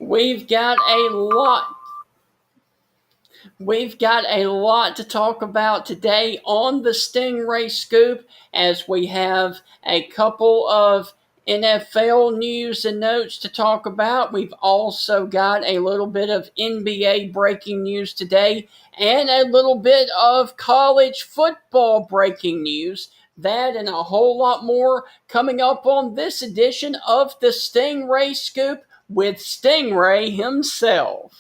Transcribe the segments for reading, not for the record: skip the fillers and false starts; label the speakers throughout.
Speaker 1: We've got a lot. We've got a lot to talk about today on the Stingray Scoop, as we have a couple of NFL news and notes to talk about. We've also got a little bit of NBA breaking news today and a little bit of college football breaking news. That and a whole lot more coming up on this edition of the Stingray Scoop with Stingray himself.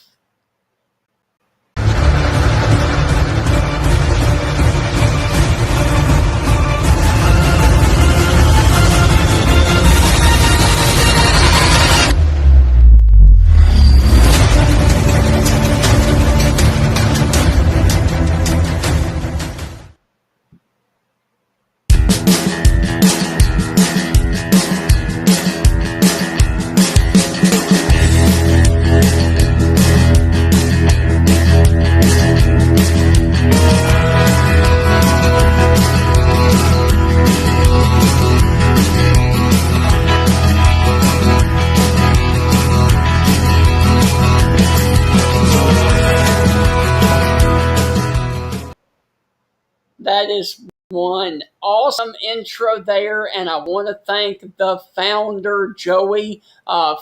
Speaker 1: That is one awesome intro there, and I want to thank the founder, Joey,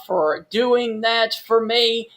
Speaker 1: for doing that for me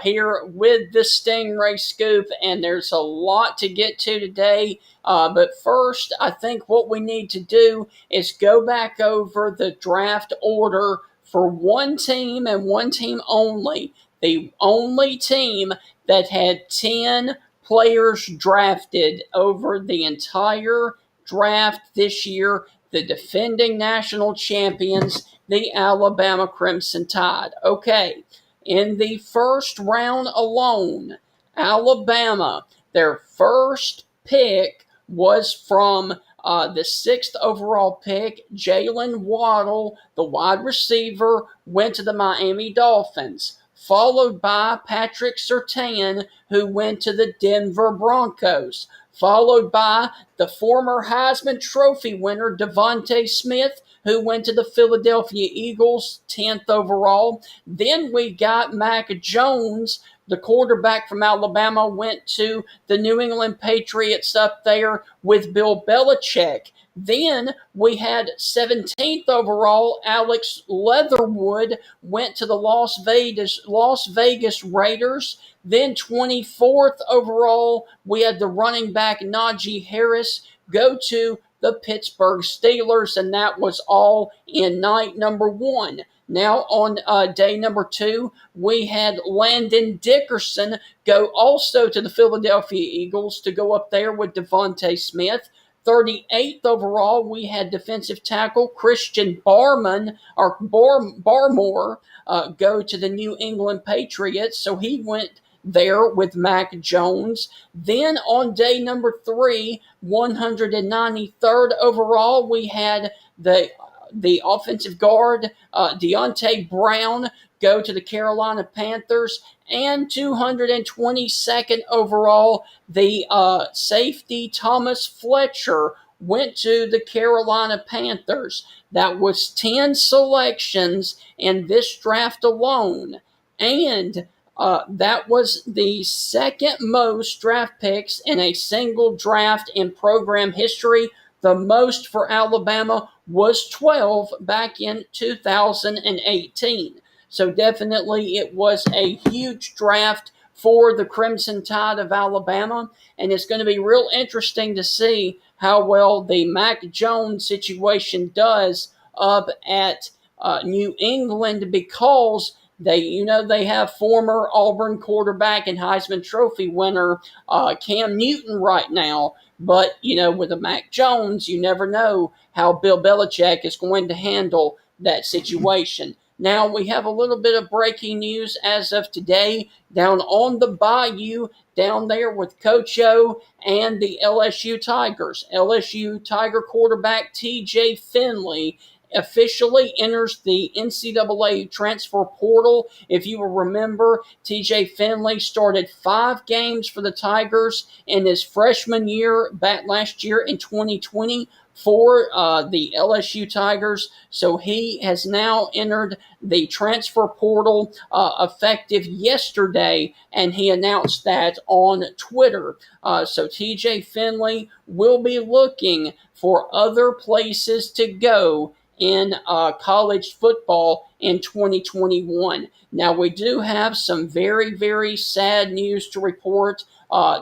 Speaker 1: here with the Stingray Scoop. And there's a lot to get to today. But first, I think what we need to do is go back over the draft order for one team and one team only. The only team that had 10 players drafted over the entire draft this year, the defending national champions, the Alabama Crimson Tide. Okay, in the first round alone, Alabama, their first pick was from the sixth overall pick. Jalen Waddle, the wide receiver, went to the Miami Dolphins, followed by Patrick Surtain, who went to the Denver Broncos, followed by the former Heisman Trophy winner Devontae Smith, who went to the Philadelphia Eagles, 10th overall. Then we got Mac Jones, the quarterback from Alabama, went to the New England Patriots up there with Bill Belichick. Then we had 17th overall, Alex Leatherwood went to the Las Vegas Raiders. Then 24th overall, we had the running back Najee Harris go to the Pittsburgh Steelers, and that was all in night number one. Now on day number two, we had Landon Dickerson go also to the Philadelphia Eagles to go up there with Devontae Smith. 38th overall, we had defensive tackle Christian Barmore go to the New England Patriots, so he went there with Mac Jones. Then on day number three, 193rd overall, we had the offensive guard Deontay Brown go to the Carolina Panthers, and 222nd overall, the safety Thomas Fletcher went to the Carolina Panthers. That was 10 selections in this draft alone, and that was the second most draft picks in a single draft in program history. The most for Alabama was 12 back in 2018. So definitely it was a huge draft for the Crimson Tide of Alabama, and it's going to be real interesting to see how well the Mac Jones situation does up at New England, because they have former Auburn quarterback and Heisman Trophy winner Cam Newton right now. But, with a Mac Jones, you never know how Bill Belichick is going to handle that situation. Now, we have a little bit of breaking news as of today down on the Bayou, down there with Coach O and the LSU Tigers. LSU Tiger quarterback TJ Finley officially enters the NCAA transfer portal. If you will remember, TJ Finley started 5 games for the Tigers in his freshman year back last year in 2020, for the LSU Tigers. So he has now entered the transfer portal effective yesterday, and he announced that on Twitter. So TJ Finley will be looking for other places to go in college football in 2021. Now, we do have some very, very sad news to report.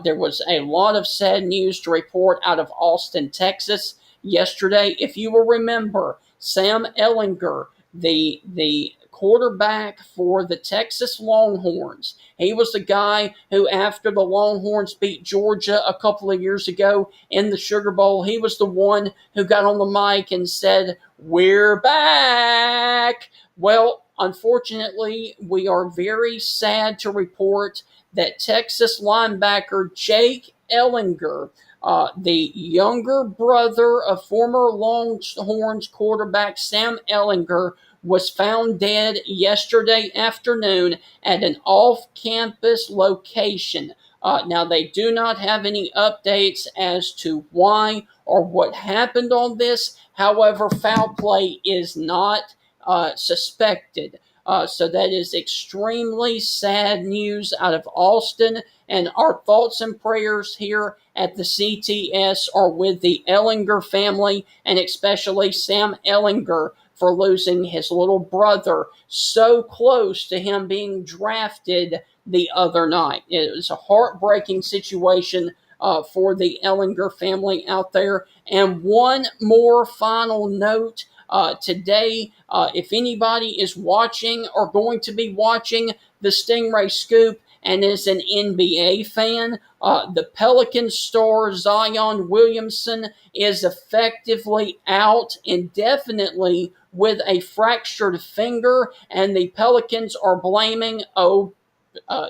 Speaker 1: There was a lot of sad news to report out of Austin, Texas yesterday. If you will remember, Sam Ehlinger, the quarterback for the Texas Longhorns. He was the guy who, after the Longhorns beat Georgia a couple of years ago in the Sugar Bowl, he was the one who got on the mic and said, "We're back." Well, unfortunately, we are very sad to report that Texas linebacker Jake Ehlinger, the younger brother of former Longhorns quarterback Sam Ehlinger, was found dead yesterday afternoon at an off-campus location. Now, they do not have any updates as to why or what happened on this. However, foul play is not suspected. So that is extremely sad news out of Austin, and our thoughts and prayers here at the CTS are with the Ehlinger family, and especially Sam Ehlinger, for losing his little brother so close to him being drafted the other night. It was a heartbreaking situation for the Ehlinger family out there. And one more final note. Today, if anybody is watching or going to be watching the Stingray Scoop and is an NBA fan, the Pelicans star Zion Williamson is effectively out indefinitely with a fractured finger, and the Pelicans are blaming,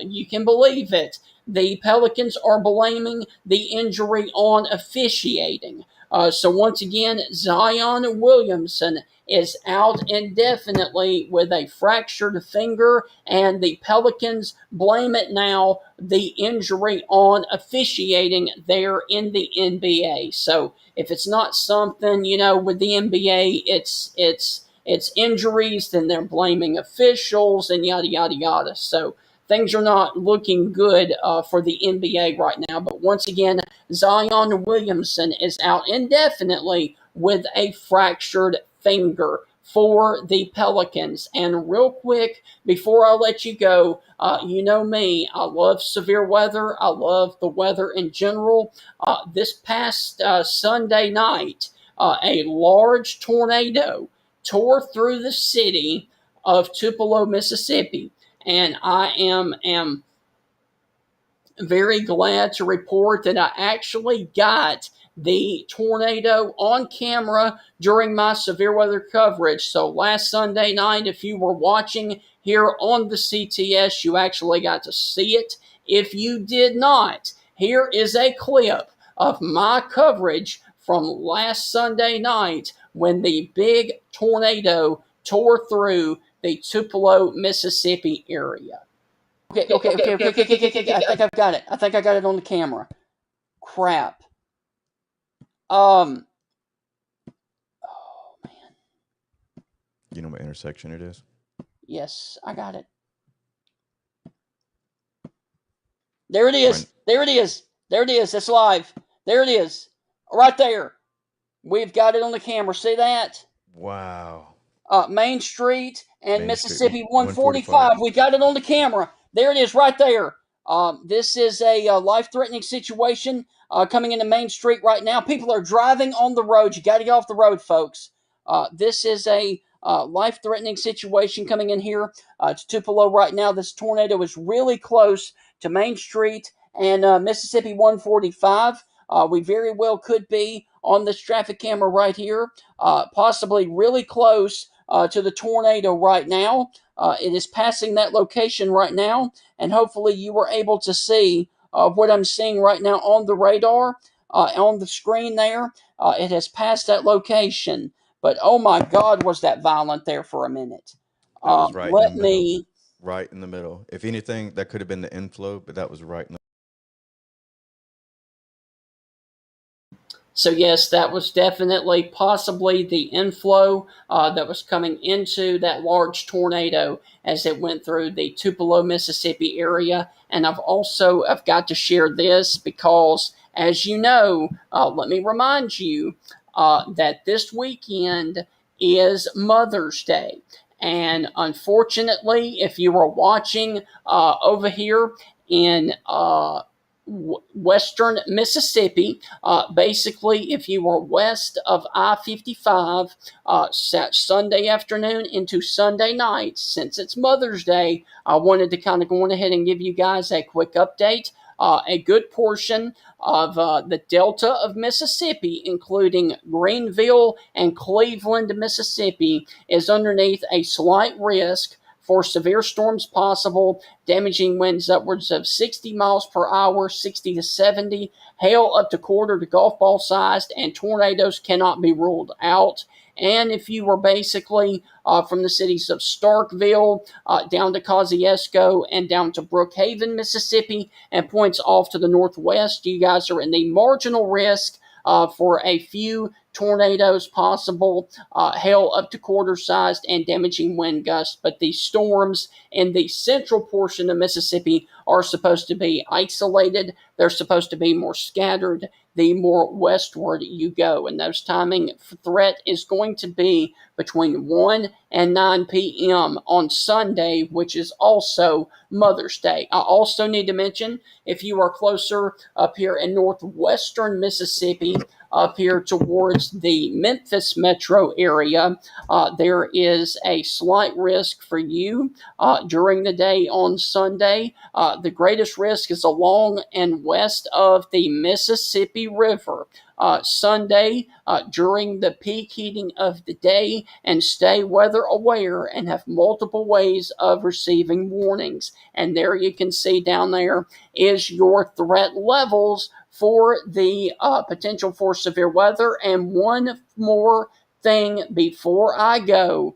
Speaker 1: you can believe it, the Pelicans are blaming the injury on officiating. So once again, Zion Williamson is out indefinitely with a fractured finger, and the Pelicans blame it now, the injury, on officiating there in the NBA. So if it's not something, with the NBA, it's injuries, then they're blaming officials and yada, yada, yada. So things are not looking good for the NBA right now. But once again, Zion Williamson is out indefinitely with a fractured finger for the Pelicans. And real quick, before I let you go, you know me, I love severe weather. I love the weather in general. This past Sunday night, a large tornado tore through the city of Tupelo, Mississippi. And I am very glad to report that I actually got the tornado on camera during my severe weather coverage. So last Sunday night, if you were watching here on the CTS, you actually got to see it. If you did not, here is a clip of my coverage from last Sunday night when the big tornado tore through the Tupelo, Mississippi area. Okay. I think I've got it. I think I got it on the camera. Crap. Oh, man.
Speaker 2: You know what intersection it is?
Speaker 1: Yes, I got it. There it is. There it is. There it is. It's live. There it is. Right there. We've got it on the camera. See that?
Speaker 2: Wow.
Speaker 1: Main Street and
Speaker 2: Main
Speaker 1: Mississippi
Speaker 2: Street,
Speaker 1: 145. We got it on the camera. There it is right there. This is a life-threatening situation coming into Main Street right now. People are driving on the road. You got to get off the road, folks. This is a life-threatening situation coming in here to Tupelo right now. This tornado is really close to Main Street and Mississippi 145. We very well could be on this traffic camera right here, possibly really close to the tornado right now. It is passing that location right now, and hopefully you were able to see what I'm seeing right now on the radar, on the screen there. It has passed that location, but oh my God, was that violent there for a minute.
Speaker 2: That was right in the middle. If anything, that could have been the inflow, but that was right in the
Speaker 1: So yes, that was definitely possibly the inflow that was coming into that large tornado as it went through the Tupelo, Mississippi area. And I've got to share this because, as you know, let me remind you that this weekend is Mother's Day. And unfortunately, if you are watching over here in western Mississippi, basically, if you are west of I-55, Sunday afternoon into Sunday night, since it's Mother's Day, I wanted to kind of go on ahead and give you guys a quick update. A good portion of the Delta of Mississippi, including Greenville and Cleveland, Mississippi, is underneath a slight risk for severe storms possible, damaging winds upwards of 60 miles per hour, 60 to 70, hail up to quarter to golf ball sized, and tornadoes cannot be ruled out. And if you were basically from the cities of Starkville down to Kosciuszko and down to Brookhaven, Mississippi, and points off to the northwest, you guys are in the marginal risk for a few tornadoes possible, hail up to quarter sized, and damaging wind gusts. But the storms in the central portion of Mississippi are supposed to be isolated. They're supposed to be more scattered the more westward you go. And those timing threat is going to be between 1 and 9 p.m. on Sunday, which is also Mother's Day. I also need to mention, if you are closer up here in northwestern Mississippi, up here towards the Memphis metro area, there is a slight risk for you during the day on Sunday. The greatest risk is along and west of the Mississippi River. Sunday during the peak heating of the day, and stay weather aware and have multiple ways of receiving warnings. And there you can see down there is your threat levels for the potential for severe weather. And one more thing before I go,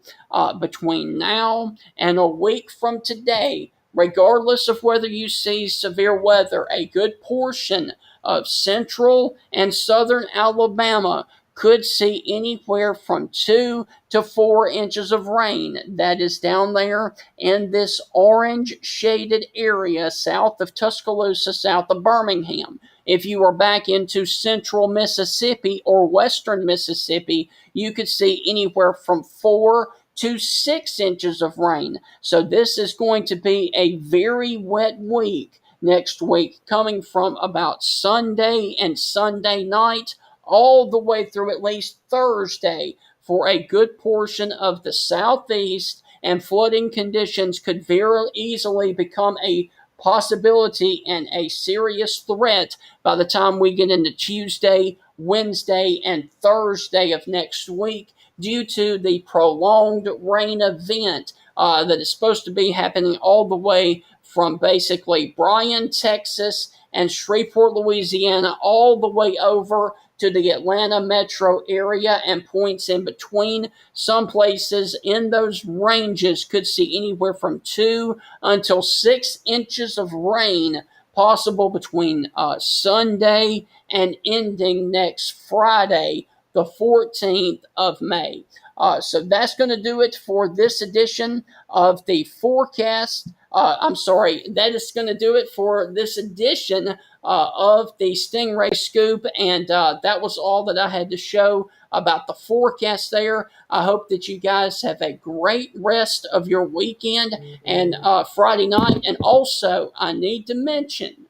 Speaker 1: between now and a week from today, regardless of whether you see severe weather, a good portion of central and southern Alabama could see anywhere from 2 to 4 inches of rain. That is down there in this orange shaded area south of Tuscaloosa, south of Birmingham. If you are back into central Mississippi or western Mississippi, you could see anywhere from 4 to 6 inches of rain. So this is going to be a very wet week next week, coming from about Sunday and Sunday night all the way through at least Thursday for a good portion of the southeast, and flooding conditions could very easily become a possibility and a serious threat by the time we get into Tuesday, Wednesday, and Thursday of next week, due to the prolonged rain event that is supposed to be happening all the way from basically Bryan, Texas, and Shreveport, Louisiana, all the way over to the Atlanta metro area and points in between. Some places in those ranges could see anywhere from 2 until 6 inches of rain possible between Sunday and ending next Friday, the 14th of May. So that's going to do it for this edition of the forecast. That is going to do it for this edition of the Stingray Scoop, and that was all that I had to show about the forecast there. I hope that you guys have a great rest of your weekend and Friday night. And also, I need to mention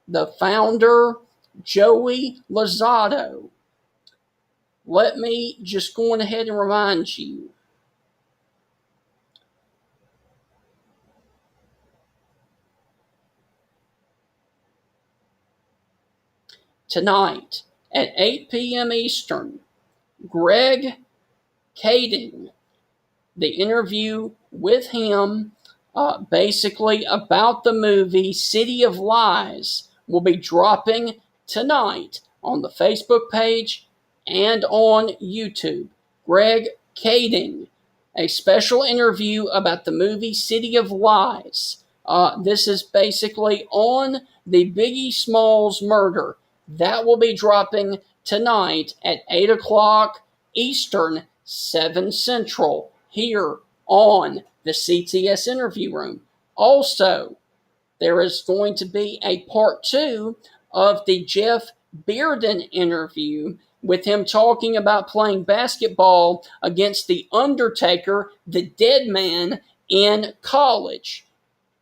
Speaker 1: the founder, Joey Lozado. Let me just go on ahead and remind you. Tonight at 8 p.m. Eastern, Greg Kading, the interview with him basically about the movie City of Lies, will be dropping tonight on the Facebook page and on YouTube. Greg Kading, a special interview about the movie City of Lies. This is basically on the Biggie Smalls murder. That will be dropping tonight at 8 o'clock Eastern, 7 Central, here on the CTS Interview Room. Also, there is going to be a part 2 of the Jeff Bearden interview, with him talking about playing basketball against The Undertaker, the dead man, in college.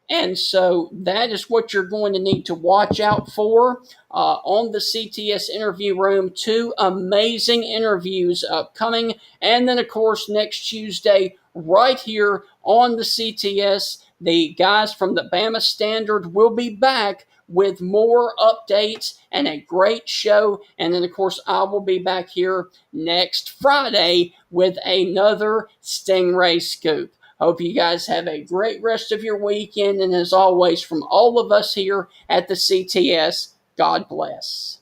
Speaker 1: And so that is what you're going to need to watch out for on the CTS Interview Room. 2 amazing interviews upcoming. And then, of course, next Tuesday, right here on the CTS, the guys from the Bama Standard will be back with more updates and a great show. And then, of course, I will be back here next Friday with another Stingray Scoop. Hope you guys have a great rest of your weekend. And as always, from all of us here at the CTS, God bless.